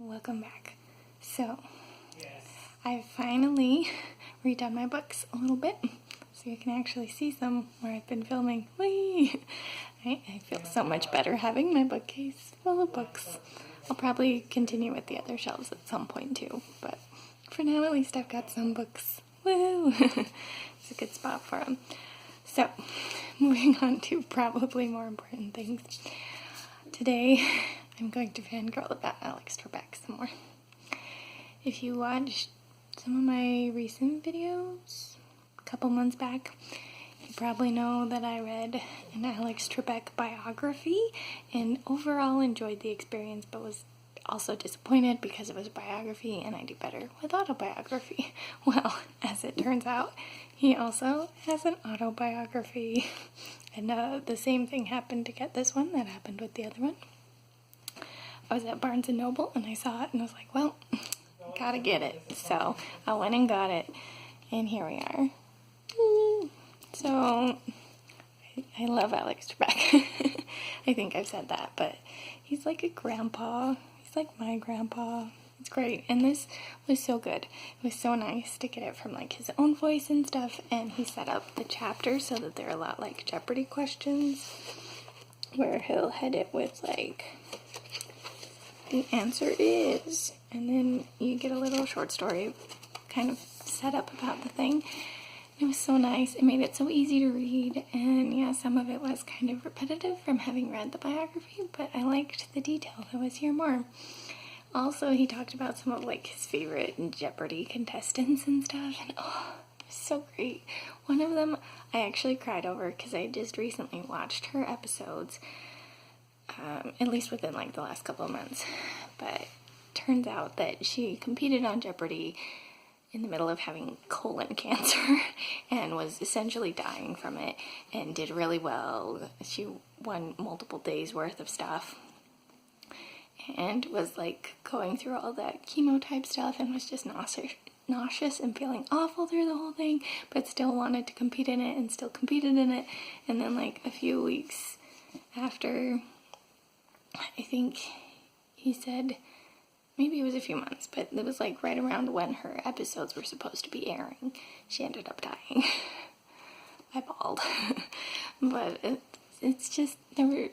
Welcome back. So, I've finally redone my books a little bit, so you can actually see some where I've been filming. Whee! I feel so much better having my bookcase full of books. I'll probably continue with the other shelves at some point too, but for now at least I've got some books. Woo! It's a good spot for them. So, moving on to probably more important things. Today, I'm going to fangirl about Alex Trebek some more. If you watched some of my recent videos a couple months back, you probably know that I read an Alex Trebek biography and overall enjoyed the experience, but was also disappointed because it was a biography and I do better with autobiography. Well, as it turns out, he also has an autobiography. And the same thing happened to get this one that happened with the other one. I was at Barnes & Noble and I saw it and I was like, well, gotta get it. So I went and got it and here we are. So I love Alex Trebek. I think I've said that, but he's like a grandpa. He's like my grandpa. It's great. And this was so good. It was so nice to get it from like his own voice and stuff. And he set up the chapters so that they're a lot like Jeopardy questions, where he'll head it with like, the answer is, and then you get a little short story kind of set up about the thing. It was so nice. It made it so easy to read, and yeah, some of it was kind of repetitive from having read the biography, but I liked the detail that was here more. Also, he talked about some of like his favorite Jeopardy contestants and stuff, and oh, it was so great. One of them I actually cried over because I just recently watched her episodes, at least within like the last couple of months, but turns out that she competed on Jeopardy in the middle of having colon cancer and was essentially dying from it and did really well. She won multiple days worth of stuff and was like going through all that chemo type stuff and was just nauseous and feeling awful through the whole thing, but still wanted to compete in it and still competed in it. And then like a few weeks after, I think he said, maybe it was a few months, but it was like right around when her episodes were supposed to be airing, she ended up dying. I bawled. But it's just, it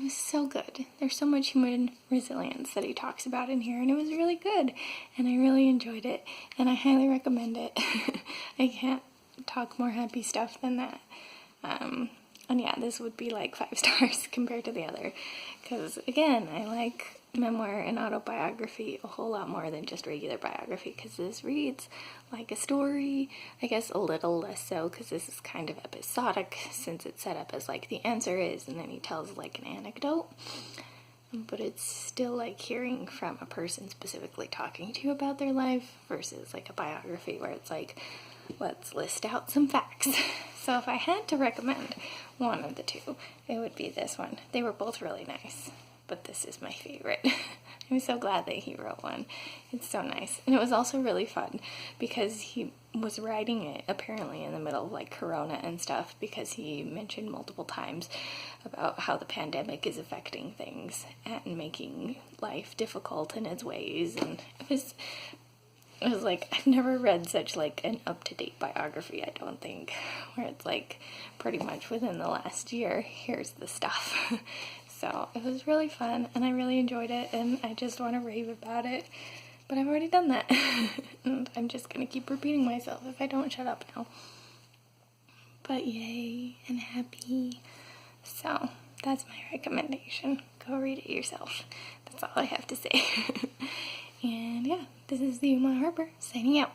was so good. There's so much human resilience that he talks about in here, and it was really good, and I really enjoyed it, and I highly recommend it. I can't talk more happy stuff than that. And yeah, this would be like 5 stars compared to the other, because again, I like memoir and autobiography a whole lot more than just regular biography, because this reads like a story. I guess a little less so because this is kind of episodic, since it's set up as like the answer is, and then he tells like an anecdote, but it's still like hearing from a person specifically talking to you about their life versus like a biography where it's like, let's list out some facts. So if I had to recommend one of the two, it would be this one. They were both really nice, but this is my favorite. I'm so glad that he wrote one. It's so nice. And it was also really fun because he was writing it apparently in the middle of like Corona and stuff, because he mentioned multiple times about how the pandemic is affecting things and making life difficult in its ways. And it was like, I've never read such like an up-to-date biography, I don't think, where it's like pretty much within the last year, here's the stuff. So it was really fun and I really enjoyed it, and I just want to rave about it, but I've already done that. And I'm just going to keep repeating myself if I don't shut up now. But yay and happy. So that's my recommendation. Go read it yourself. That's all I have to say. And yeah, this is the Uma Harper signing out.